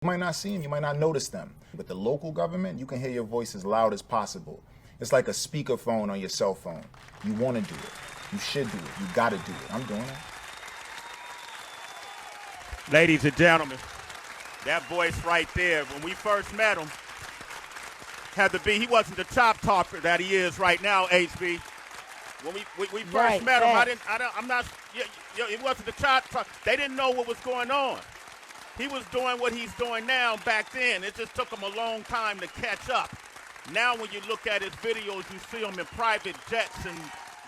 might not see them, you might not notice them. With the local government, you can hear your voice as loud as possible. It's like a speakerphone on your cell phone. You want to do it. You should do it. You got to do it. I'm doing it. Ladies and gentlemen, that voice right there, when we first met him, had to be, he wasn't the chop talker that he is right now, HB. When we first met him, it wasn't the chop talk. They didn't know what was going on. He was doing what he's doing now back then. It just took him a long time to catch up. Now when you look at his videos, you see him in private jets and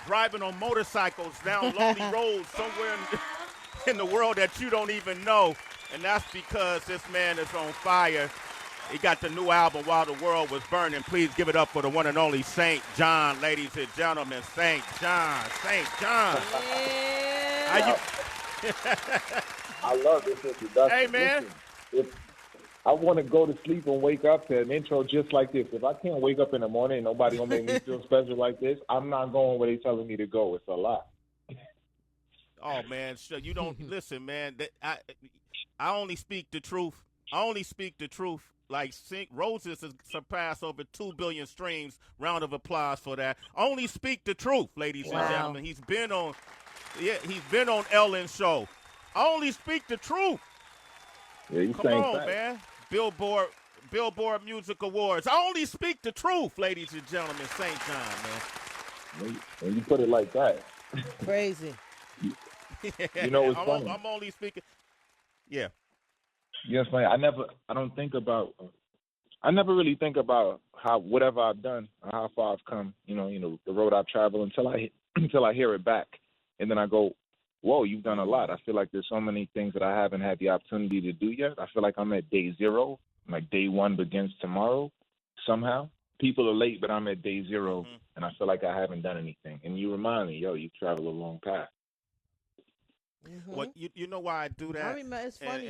driving on motorcycles down lonely roads somewhere in the world that you don't even know. And that's because this man is on fire. He got the new album, While the World Was Burning. Please give it up for the one and only St. John, ladies and gentlemen. St. John. St. John. Yeah. I love this introduction. Hey, man. Listen, I want to go to sleep and wake up to an intro just like this. If I can't wake up in the morning and nobody going to make me feel special like this, I'm not going where they telling me to go. It's a lot. Oh, man. So you don't – listen, man. I only speak the truth. I only speak the truth. Like Roses has surpassed over 2 billion streams. Round of applause for that. Only speak the truth, ladies and gentlemen. He's been on Ellen's show. I only speak the truth. Yeah, come on, man. Billboard Music Awards. I only speak the truth, ladies and gentlemen. St. John, man. When you put it like that, crazy. You know what's funny? I'm only speaking. Yeah. Yes, man. I never really think about how whatever I've done, or how far I've come. You know, the road I've traveled until I hear it back, and then I go, "Whoa, you've done a lot." I feel like there's so many things that I haven't had the opportunity to do yet. I feel like I'm at day zero. Like day one begins tomorrow. Somehow, people are late, but I'm at day zero, and I feel like I haven't done anything. And you remind me, you've traveled a long path. Mm-hmm. Well, you know why I do that? I remember, it's funny.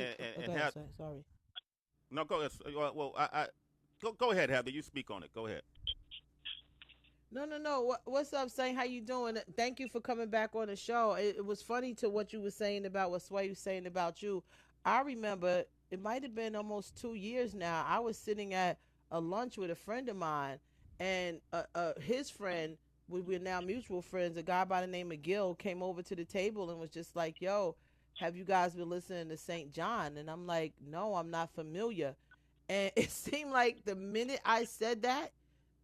Sorry. No, go ahead. Well, go ahead, Heather. You speak on it. Go ahead. No. What's up, Saint? How you doing? Thank you for coming back on the show. It was funny to what you were saying about what Sway was saying about you. I remember it might have been almost 2 years now. I was sitting at a lunch with a friend of mine, and his friend, we're now mutual friends, a guy by the name of Gil, came over to the table and was just like, "Yo, have you guys been listening to St. John?" And I'm like, "No, I'm not familiar." And it seemed like the minute I said that,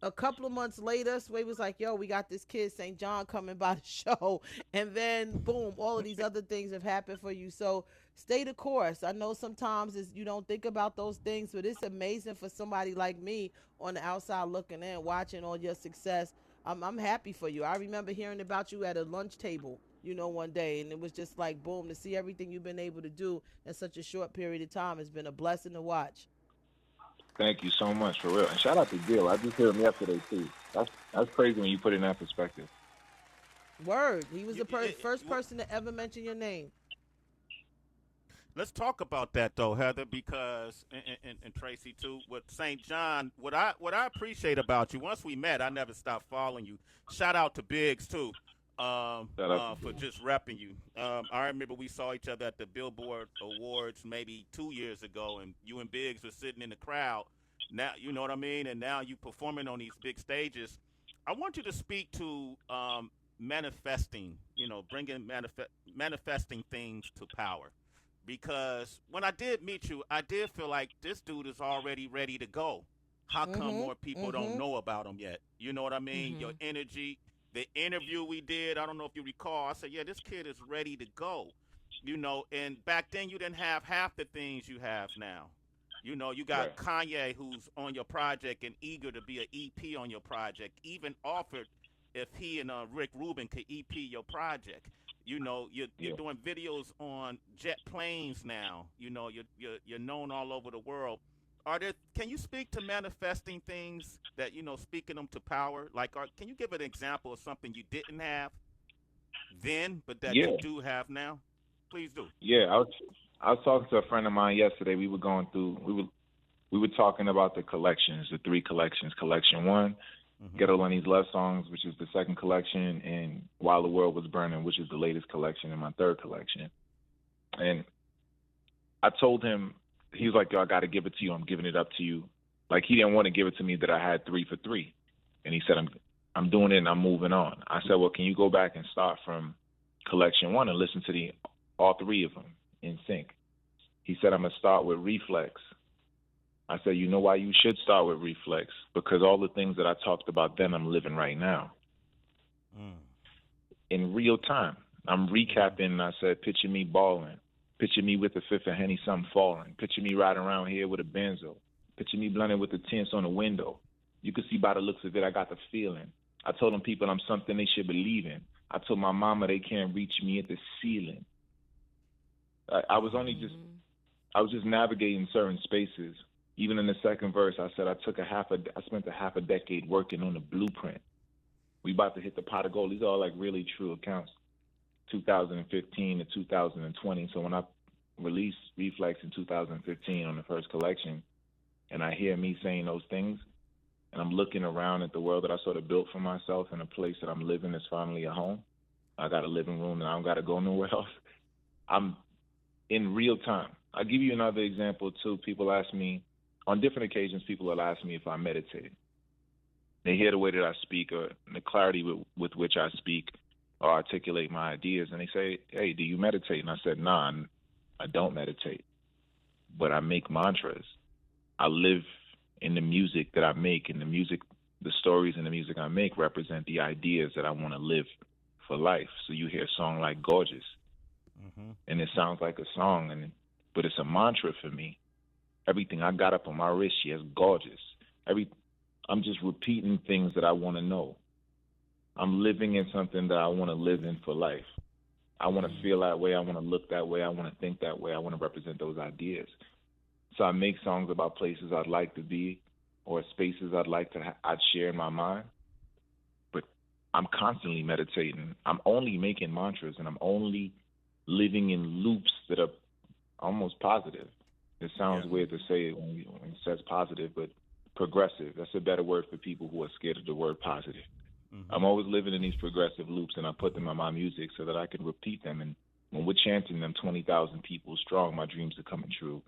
a couple of months later, Sway was like, "Yo, we got this kid, St. John, coming by the show." And then, boom, all of these other things have happened for you. So stay the course. I know sometimes you don't think about those things, but it's amazing for somebody like me on the outside looking in, watching all your success. I'm happy for you. I remember hearing about you at a lunch table, one day, and it was just like, boom, to see everything you've been able to do in such a short period of time has been a blessing to watch. Thank you so much, for real. And shout out to Gil. I just heard him yesterday, too. That's crazy when you put it in that perspective. Word. He was the first person to ever mention your name. Let's talk about that, though, Heather, because, and Tracy, too, with St. John, what I appreciate about you, once we met, I never stopped following you. Shout out to Biggs, too, for just repping you. I remember we saw each other at the Billboard Awards maybe 2 years ago, and you and Biggs were sitting in the crowd. Now, you know what I mean? And now you performing on these big stages. I want you to speak to manifesting, bringing manifesting things to power. Because when I did meet you, I did feel like this dude is already ready to go. How come more people don't know about him yet? You know what I mean? Your energy, the interview we did, I don't know if you recall. I said, yeah, this kid is ready to go. And back then you didn't have half the things you have now. You got Kanye, who's on your project and eager to be an EP on your project, even offered if he and Rick Rubin could EP your project. You're doing videos on jet planes now. You're known all over the world. Can you speak to manifesting things that, speaking them to power? Like, can you give an example of something you didn't have then, but that you do have now? Please do. Yeah, I was talking to a friend of mine yesterday. We were going through, we were talking about the collections, the 3 collections. Collection 1, Ghetto Lenny's Love Songs, which is the 2nd collection, and While the World Was Burning, which is the latest collection, and my 3rd collection. And I told him he was like, yo, I got to give it to you. I'm giving it up to you. Like, he didn't want to give it to me that I had 3 for 3. And he said, I'm doing it and I'm moving on. I said, well, can you go back and start from collection 1 and listen to all 3 of them in sync? He said, I'm going to start with Reflex. I said, you know why you should start with Reflex? Because all the things that I talked about then, I'm living right now. In real time. I'm recapping, and I said, picture me balling. Picture me with a fifth of Henny, something falling. Picture me riding around here with a Benzo. Picture me blending with the tints on the window. You can see by the looks of it, I got the feeling. I told them people I'm something they should believe in. I told my mama they can't reach me at the ceiling. I was just navigating certain spaces. Even in the second verse, I said I spent a half a decade working on the blueprint. We about to hit the pot of gold. These are all like really true accounts. 2015 to 2020. So when I released Reflex in 2015 on the first collection, and I hear me saying those things, and I'm looking around at the world that I sort of built for myself and a place that I'm living is finally a home. I got a living room and I don't got to go nowhere else. I'm in real time. I'll give you another example too. People ask me, on different occasions, people will ask me if I meditate. They hear the way that I speak or the clarity with which I speak or articulate my ideas, and they say, hey, do you meditate? And I said, nah, I don't meditate, but I make mantras. I live in the music that I make, and the stories in the music I make represent the ideas that I want to live for life. So you hear a song like Gorgeous, and it sounds like a song, but it's a mantra for me. Everything I got up on my wrist, yes, gorgeous. I'm just repeating things that I want to know. I'm living in something that I want to live in for life. I want to feel that way. I want to look that way. I want to think that way. I want to represent those ideas. So I make songs about places I'd like to be or spaces I'd share in my mind. But I'm constantly meditating. I'm only making mantras, and I'm only living in loops that are almost positive. It sounds weird to say it when it says positive, but progressive. That's a better word for people who are scared of the word positive. I'm always living in these progressive loops, and I put them in my music so that I can repeat them. And when we're chanting them 20,000 people strong, my dreams are coming true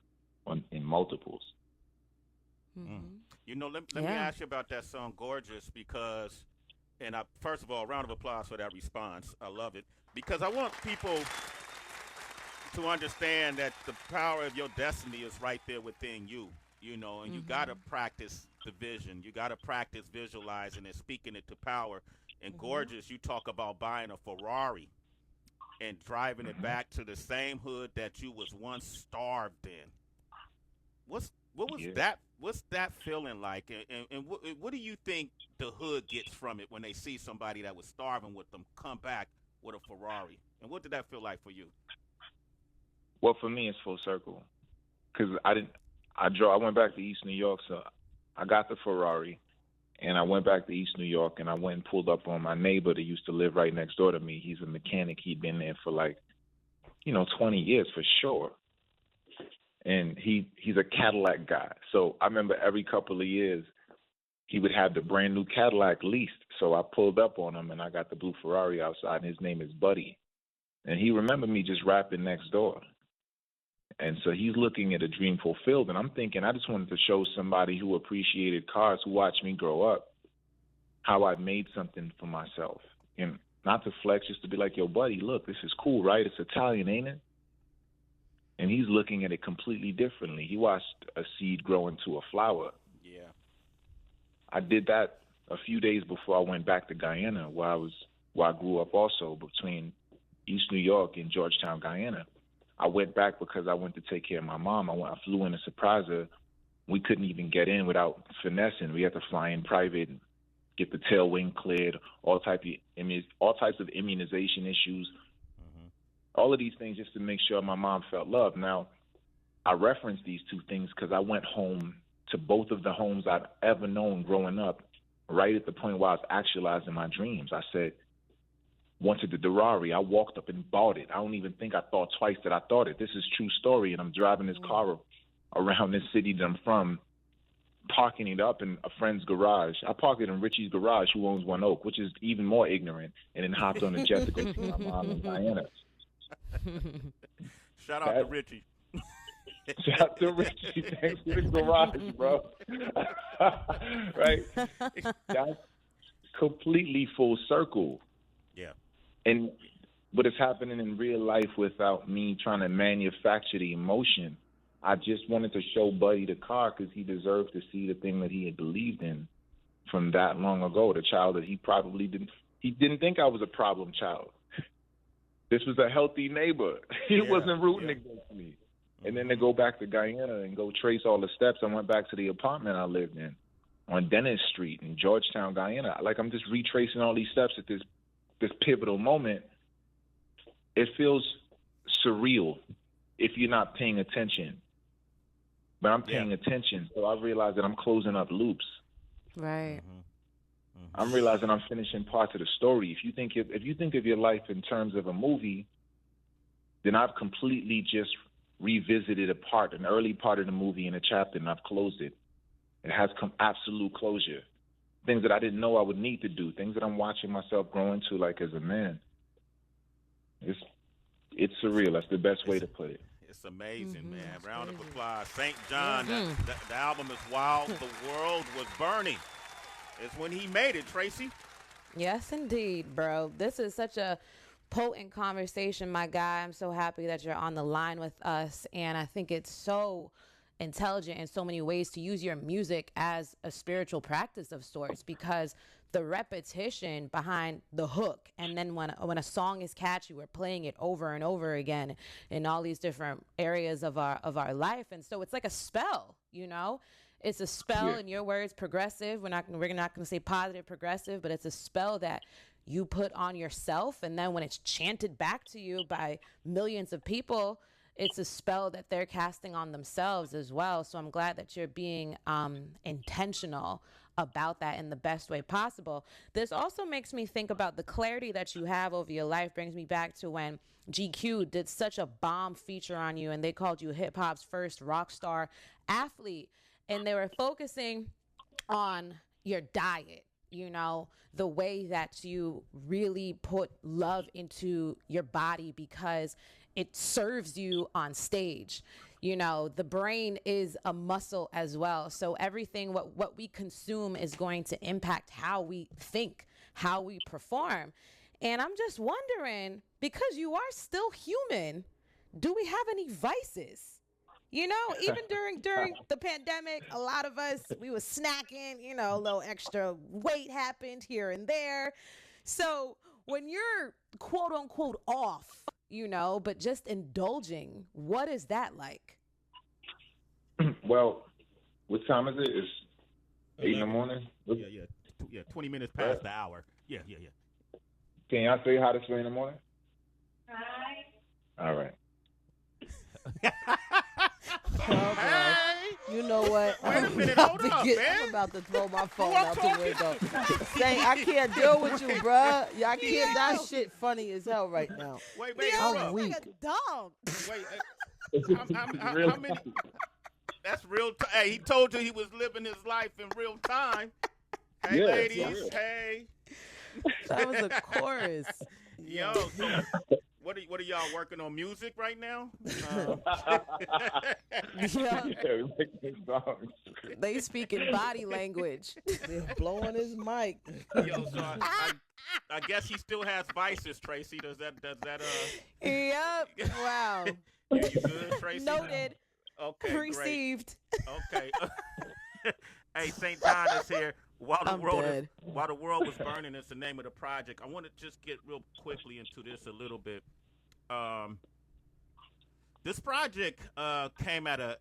in multiples. You know, let me ask you about that song Gorgeous, because, and first of all, a round of applause for that response. I love it, because I want people to understand that the power of your destiny is right there within you, you know, and you got to practice the vision. You got to practice visualizing and speaking it to power. And Gorgeous, you talk about buying a Ferrari and driving it back to the same hood that you was once starved in. What's that feeling like? And what do you think the hood gets from it when they see somebody that was starving with them come back with a Ferrari? And what did that feel like for you? Well, for me, it's full circle, because I went back to East New York, so I got the Ferrari, and I went back to East New York, and I went and pulled up on my neighbor that used to live right next door to me. He's a mechanic. He'd been there for 20 years for sure. And he's a Cadillac guy. So I remember every couple of years he would have the brand new Cadillac leased. So I pulled up on him, and I got the blue Ferrari outside, and his name is Buddy. And he remembered me just rapping next door. And so he's looking at a dream fulfilled, and I'm thinking I just wanted to show somebody who appreciated cars, who watched me grow up, how I made something for myself. And not to flex, just to be like, yo, buddy, look, this is cool, right? It's Italian, ain't it? And he's looking at it completely differently. He watched a seed grow into a flower. Yeah. I did that a few days before I went back to Guyana, where I grew up also, between East New York and Georgetown, Guyana. I went back because I went to take care of my mom. I flew in to surprise her. We couldn't even get in without finessing. We had to fly in private, and get the tail wing cleared, all types of immunization issues, all of these things just to make sure my mom felt loved. Now, I reference these two things because I went home to both of the homes I'd ever known growing up, right at the point where I was actualizing my dreams. I said, wanted the Ferrari. I walked up and bought it. I don't even think I thought twice that I thought it. This is true story, and I'm driving this car around this city that I'm from, parking it up in a friend's garage. I parked it in Richie's garage, who owns One Oak, which is even more ignorant, and then hopped on a jet to go see my mom in Guyana. Shout out to Richie. Shout out to Richie. Thanks for the garage, bro. Right? That's completely full circle. Yeah. And what is happening in real life without me trying to manufacture the emotion. I just wanted to show Buddy the car because he deserved to see the thing that he had believed in from that long ago. The child that he probably didn't think I was a problem child. This was a healthy neighbor. He wasn't rooting against me. And then to go back to Guyana and go trace all the steps, I went back to the apartment I lived in on Dennis Street in Georgetown, Guyana. Like I'm just retracing all these steps at this pivotal moment. It feels surreal if you're not paying attention. But I'm paying attention, so I realize that I'm closing up loops. Right. I'm realizing I'm finishing parts of the story. If you think of your life in terms of a movie, then I've completely just revisited an early part of the movie in a chapter, and I've closed it. It has absolute closure. Things that I didn't know I would need to do. Things that I'm watching myself grow into, like as a man. It's surreal. That's the best way to put it. It's amazing, man. Round of applause. St. John, the album is While the World Was Burning. It's when he made it, Tracy. Yes, indeed, bro. This is such a potent conversation, my guy. I'm so happy that you're on the line with us. And I think it's so intelligent in so many ways to use your music as a spiritual practice of sorts, because the repetition behind the hook, and then when a song is catchy, we're playing it over and over again in all these different areas of our life. And so it's like a spell, you know? It's a spell, in your words, progressive. We're not going to say positive progressive, but it's a spell that you put on yourself. And then when it's chanted back to you by millions of people, it's a spell that they're casting on themselves as well. So I'm glad that you're being intentional about that in the best way possible. This also makes me think about the clarity that you have over your life. Brings me back to when GQ did such a bomb feature on you, and they called you hip hop's first rock star athlete. And they were focusing on your diet, you know, the way that you really put love into your body because it serves you on stage. You know, the brain is a muscle as well. So everything, what we consume is going to impact how we think, how we perform. And I'm just wondering, because you are still human, do we have any vices? You know, even during the pandemic, a lot of us, we were snacking, you know, a little extra weight happened here and there. So when you're quote unquote off, you know, but just indulging, what is that like? Well, what time is it? It's 8 in the morning? Yeah, 20 minutes past the hour. Yeah. Can y'all say hi to Sway in the morning? Hi. All right. Hey. You know what? Wait a minute, hold up, man. I'm about to throw my phone out the window. Saying I can't deal with you, bruh. Y'all can't. That shit funny as hell right now. Wait, I'm hold up. weak. Dog. Wait, how many? That's real. Hey, he told you he was living his life in real time. Hey, ladies. Hey. That was a chorus. Yo, so what are y'all working on music right now? They speak in body language. They're blowing his mic. Yo, so I guess he still has vices, Tracy. Does that Yep. Wow. You good, Tracy? Noted. Okay. Received. Great. Okay. Hey, St. John is here. While the world was burning is the name of the project. I want to just get real quickly into this a little bit. This project came at a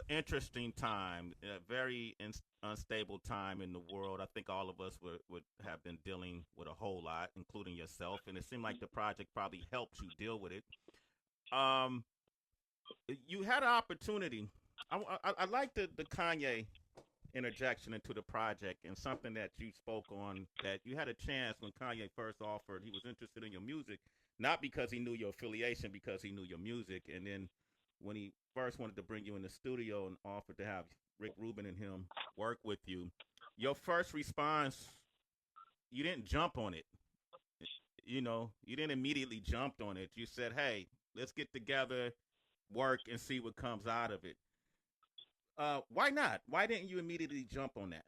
interesting time, a very unstable time in the world. I think all of us would have been dealing with a whole lot, including yourself. And it seemed like the project probably helped you deal with it. You had an opportunity. I like the Kanye interjection into the project, and something that you spoke on, that you had a chance when Kanye first offered. He was interested in your music, not because he knew your affiliation, because he knew your music. And then when he first wanted to bring you in the studio and offered to have Rick Rubin and him work with you, your first response, you didn't jump on it. You know, you didn't immediately jump on it. You said, hey, let's get together. work and see what comes out of it. Why not? Why didn't you immediately jump on that?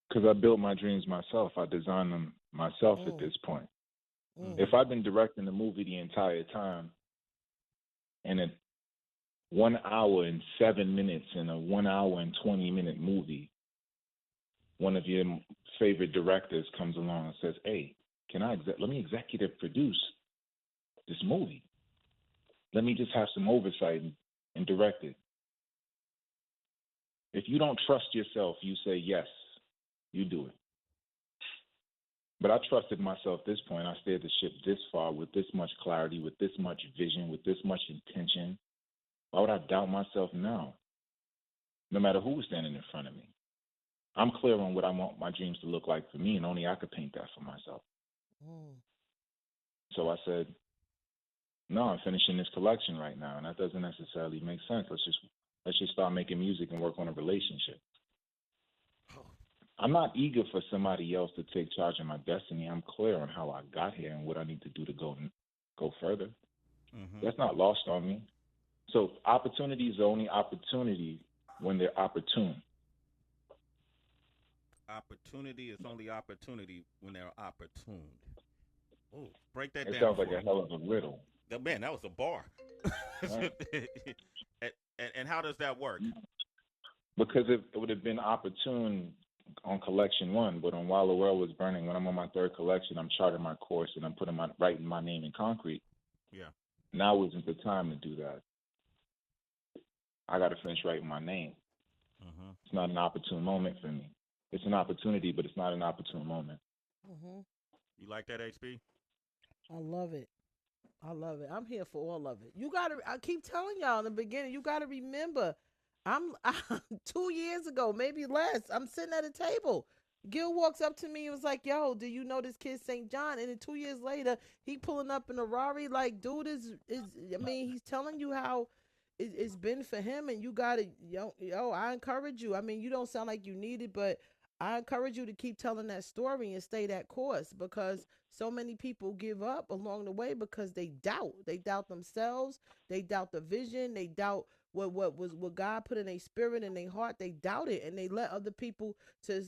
Because I built my dreams myself. I designed them myself at this point. If I'd been directing the movie the entire time, and a 1 hour and 7 minutes in a 1 hour and 20-minute movie, one of your favorite directors comes along and says, "Hey, let me executive produce this movie. Let me just have some oversight and direct it." If you don't trust yourself, you say yes, you do it. But I trusted myself at this point. I steered the ship this far with this much clarity, with this much vision, with this much intention. Why would I doubt myself now? No matter who was standing in front of me. I'm clear on what I want my dreams to look like for me, and only I could paint that for myself. So I said, no, I'm finishing this collection right now, and that doesn't necessarily make sense. Let's just start making music and work on a relationship. I'm not eager for somebody else to take charge of my destiny. I'm clear on how I got here and what I need to do to go further. That's not lost on me. So opportunities are only opportunity when they're opportune. Opportunity is only opportunity when they're opportune. Oh, break that down. It sounds like a hell of a riddle. Man, that was a bar. Right. and how does that work? Because it would have been opportune on collection 1, but on While the World Was Burning, when I'm on my 3rd collection, I'm charting my course and I'm writing my name in concrete. Yeah. Now isn't the time to do that. I got to finish writing my name. It's not an opportune moment for me. It's an opportunity, but it's not an opportune moment. You like that, HB? I love it. I love it. I'm here for all of it. I keep telling y'all in the beginning, you got to remember, I'm 2 years ago, maybe less, I'm sitting at a table. Gil walks up to me and was like, "Yo, do you know this kid St. John?" And then 2 years later, he pulling up in a Rari. Like, dude he's telling you how it's been for him, and you got to, I encourage you. I mean, you don't sound like you need it, but I encourage you to keep telling that story and stay that course, because so many people give up along the way because they doubt. They doubt themselves. They doubt the vision. They doubt what God put in their spirit and their heart. They doubt it, and they let other people, to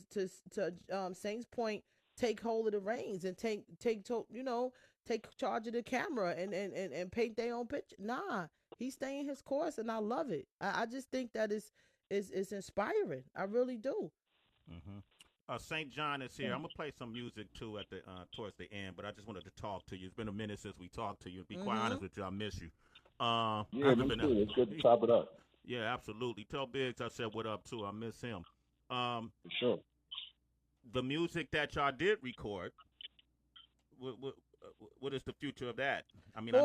Saint's point, take hold of the reins and take charge of the camera and paint their own picture. Nah, he's staying his course, and I love it. I just think that is inspiring. I really do. St. John is here. I'm gonna play some music too at the towards the end, but I just wanted to talk to you. It's been a minute since we talked to you. To be quite honest with you, I miss you. Yeah, me too. It's good to chop it up. Yeah, absolutely. Tell Biggs I said what up too. I miss him. For sure. The music that y'all did record, what is the future of that? I mean, I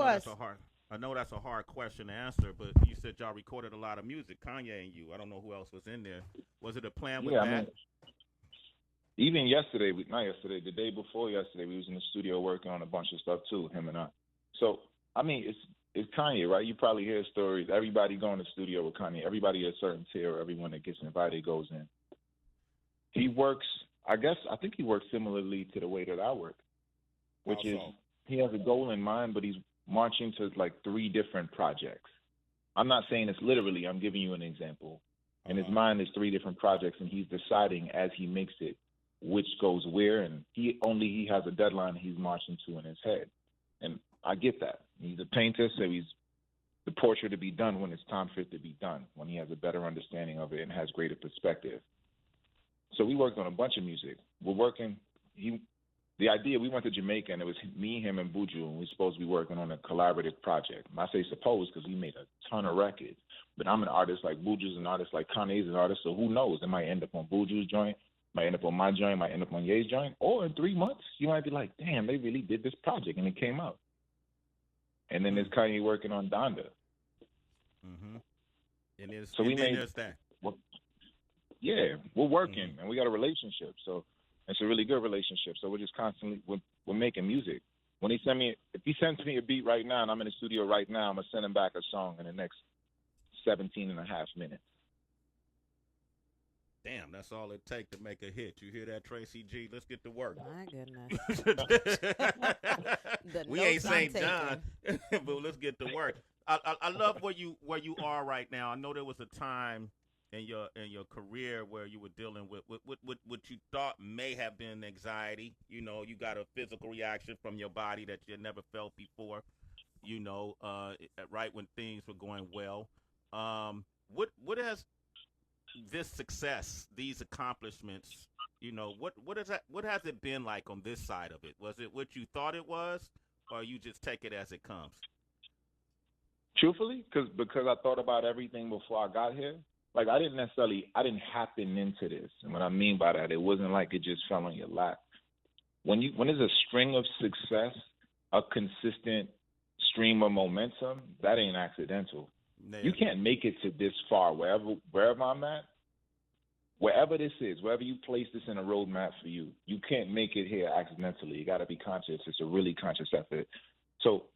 know that's a hard question to answer, but you said y'all recorded a lot of music, Kanye and you. I don't know who else was in there. Was it a plan with that? I mean, even yesterday, the day before yesterday, we was in the studio working on a bunch of stuff too, him and I. So, I mean, it's Kanye, right? You probably hear stories. Everybody go in the studio with Kanye. Everybody at a certain tier, everyone that gets invited goes in. He works, I think he works similarly to the way that I work, which is he has a goal in mind, but he's marching to like 3 different projects. I'm not saying it's literally, I'm giving you an example. In his mind, there's 3 different projects, and he's deciding as he makes it which goes where, and he has a deadline he's marching to in his head. And I get that. He's a painter, so he's the portrait to be done when it's time for it to be done, when he has a better understanding of it and has greater perspective. So we worked on a bunch of music. The idea, we went to Jamaica, and it was me, him, and Buju, and we were supposed to be working on a collaborative project. And I say supposed because we made a ton of records. But I'm an artist like Buju's an artist, like Kanye's an artist, so who knows? It might end up on Buju's joint, might end up on my joint, might end up on Ye's joint, or in 3 months, you might be like, damn, they really did this project, and it came out. And then there's Kanye working on Donda. And there's that. Yeah, we're working, and we got a relationship, so it's a really good relationship. So we're just constantly we're making music. When if he sends me a beat right now, and I'm in the studio right now, I'm gonna send him back a song in the next 17 and a half minutes. Damn, that's all it takes to make a hit. You hear that, Tracy G? Let's get to work. My goodness. We ain't St. John, but let's get to work. I love where you are right now. I know there was a time in your career where you were dealing with what you thought may have been anxiety. You know, you got a physical reaction from your body that you never felt before. You know, right when things were going well. What has this success, these accomplishments? You know, what has it been like on this side of it? Was it what you thought it was, or you just take it as it comes? Truthfully, because I thought about everything before I got here. Like I didn't happen into this. And what I mean by that, it wasn't like it just fell on your lap. When there's a string of success, a consistent stream of momentum, that ain't accidental. Yeah. You can't make it to this far wherever I'm at. Wherever this is, wherever you place this in a roadmap for you, you can't make it here accidentally. You got to be conscious. It's a really conscious effort. So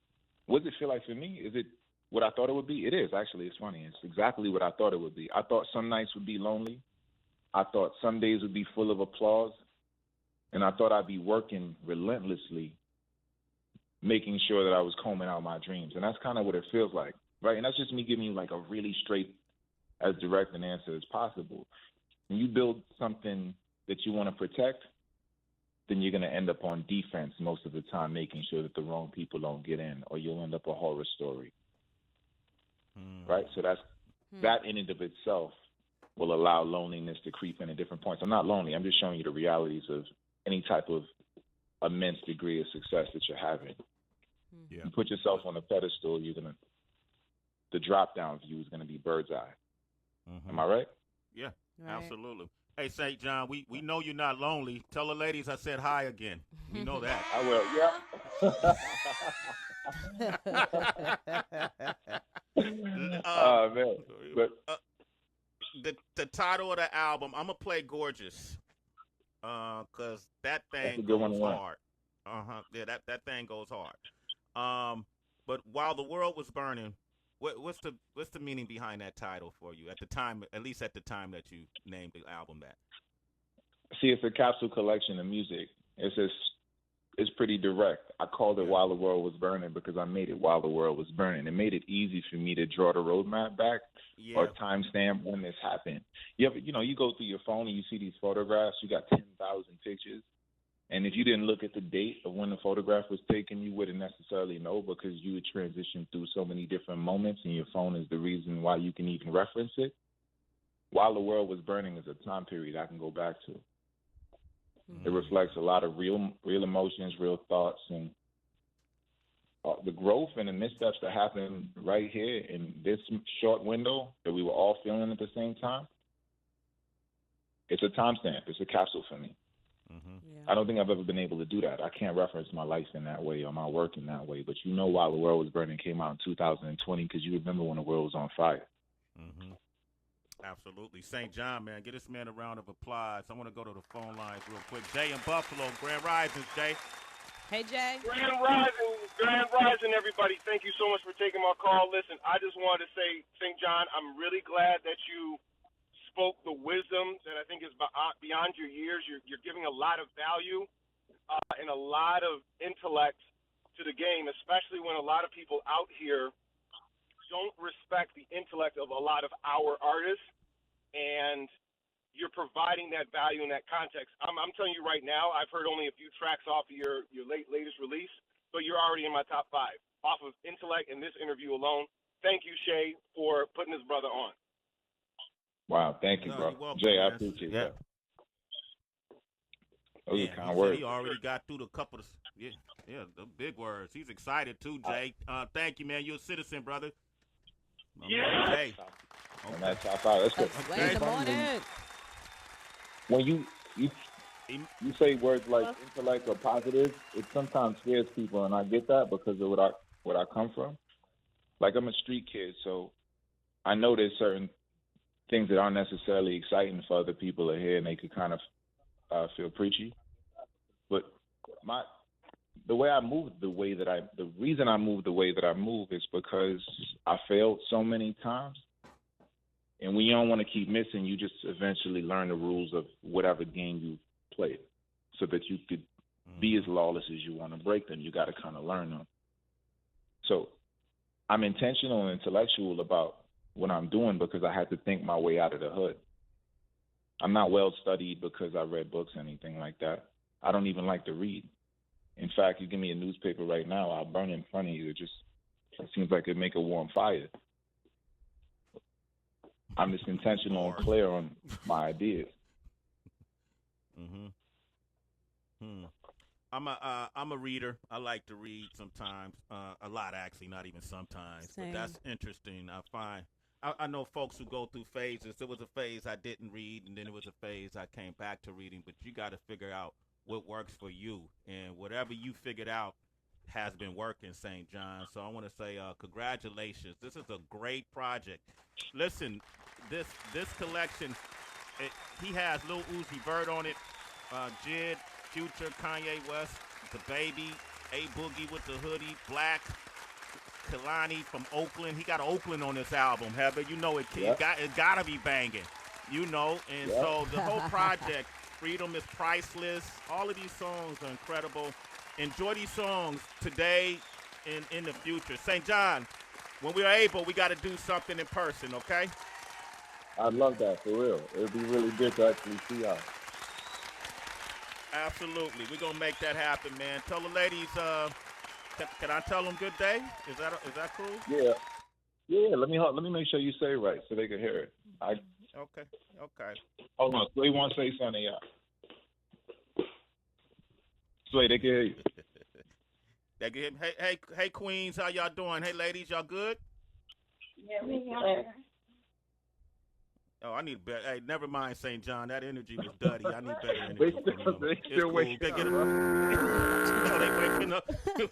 what does it feel like for me? Is it what I thought it would be? It is, actually. It's funny. It's exactly what I thought it would be. I thought some nights would be lonely. I thought some days would be full of applause. And I thought I'd be working relentlessly, making sure that I was combing out my dreams. And that's kind of what it feels like, right? And that's just me giving you like a really straight, as direct an answer as possible. When you build something that you want to protect, then you're going to end up on defense most of the time, making sure that the wrong people don't get in, or you'll end up a horror story. Right? So that in and of itself will allow loneliness to creep in at different points. I'm not lonely. I'm just showing you the realities of any type of immense degree of success that you're having. Yeah. You put yourself on a pedestal, the drop-down view is going to be bird's eye. Am I right? Yeah, right. Absolutely. Hey, St. John, we know you're not lonely. Tell the ladies I said hi again. We know that. I will, yeah. Oh, man. But, the title of the album, I'm going to play Gorgeous, because that thing goes hard. Yeah, that thing goes hard. But While the World Was Burning, what's the meaning behind that title for you at the time, at least at the time that you named the album that? See, it's a capsule collection of music. It's pretty direct. I called it While the World Was Burning because I made it while the world was burning. It made it easy for me to draw the roadmap back or timestamp when this happened. You go through your phone and you see these photographs. You got 10,000 pictures. And if you didn't look at the date of when the photograph was taken, you wouldn't necessarily know because you would transition through so many different moments, and your phone is the reason why you can even reference it. While the World Was Burning is a time period I can go back to. It reflects a lot of real emotions, real thoughts, and the growth and the missteps that happened right here in this short window that we were all feeling at the same time. It's a timestamp. It's a capsule for me. I don't think I've ever been able to do that. I can't reference my life in that way or my work in that way. But While the World Was Burning came out in 2020 because you remember when the world was on fire. Absolutely. St. John, man, get this man a round of applause. I want to go to the phone lines real quick. Jay in Buffalo, Grand Rising, Jay. Hey, Jay. Grand Rising, everybody. Thank you so much for taking my call. Listen, I just wanted to say, St. John, I'm really glad that you spoke the wisdom that I think is beyond your years. You're giving a lot of value and a lot of intellect to the game, especially when a lot of people out here don't respect the intellect of a lot of our artists, and you're providing that value in that context. I'm telling you right now, I've heard only a few tracks off of your latest release, but you're already in my top 5 off of intellect in this interview alone. Thank you, Shay, for putting this brother on. Wow, thank you, bro. Welcome, Jay, man. I appreciate that. Those are kind words. He already got through the couple of the big words. He's excited too, Jay. Thank you, man. You're a citizen, brother. Jay. And that's top 5. Let's go. Wednesday morning. When you say words like intellect or positive, it sometimes scares people, and I get that because of what I come from. Like, I'm a street kid, so I know there's certain things that aren't necessarily exciting for other people to hear, and they could kind of feel preachy. But the reason I move the way that I move is because I failed so many times. And when you don't want to keep missing, you just eventually learn the rules of whatever game you played so that you could be as lawless as you want to break them. You got to kind of learn them. So I'm intentional and intellectual about what I'm doing because I had to think my way out of the hood. I'm not well studied because I read books or anything like that. I don't even like to read. In fact, you give me a newspaper right now, I'll burn it in front of you. It seems like it'd make a warm fire. I'm just intentional and clear on my ideas. I'm a reader. I like to read sometimes, a lot actually, not even sometimes. Same. But that's interesting. I know folks who go through phases. There was a phase I didn't read, and then there was a phase I came back to reading. But you got to figure out what works for you, and whatever you figured out has been working, St. John. So I want to say congratulations. This is a great project. Listen, this collection, he has Lil Uzi Vert on it, Jid, Future, Kanye West, The Baby, A Boogie with the Hoodie, Black, Kalani from Oakland. He got Oakland on this album, Heather. You know it gotta be banging. You know, and so the whole project, Freedom is Priceless. All of these songs are incredible. Enjoy these songs today and in the future. St. John, when we're able, we got to do something in person, okay? I'd love that, for real. It would be really good to actually see y'all. Absolutely. We're going to make that happen, man. Tell the ladies, can I tell them good day? Is that cool? Yeah. Yeah, let me make sure you say it right so they can hear it. Okay. Hold on, Sway wants to say something, y'all. Sway, they can hear you. They can hear me. Hey, Queens, how y'all doing? Hey, ladies, y'all good? Yeah, we got Oh, I need better. Hey, never mind, St. John. That energy was dirty. I need better energy from them. It's cool. They get it. No, they waking up.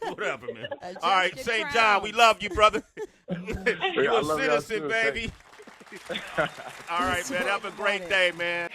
Whatever, man. All right, St. John, we love you, brother. You a citizen, baby. All right, man. Have a great day, man.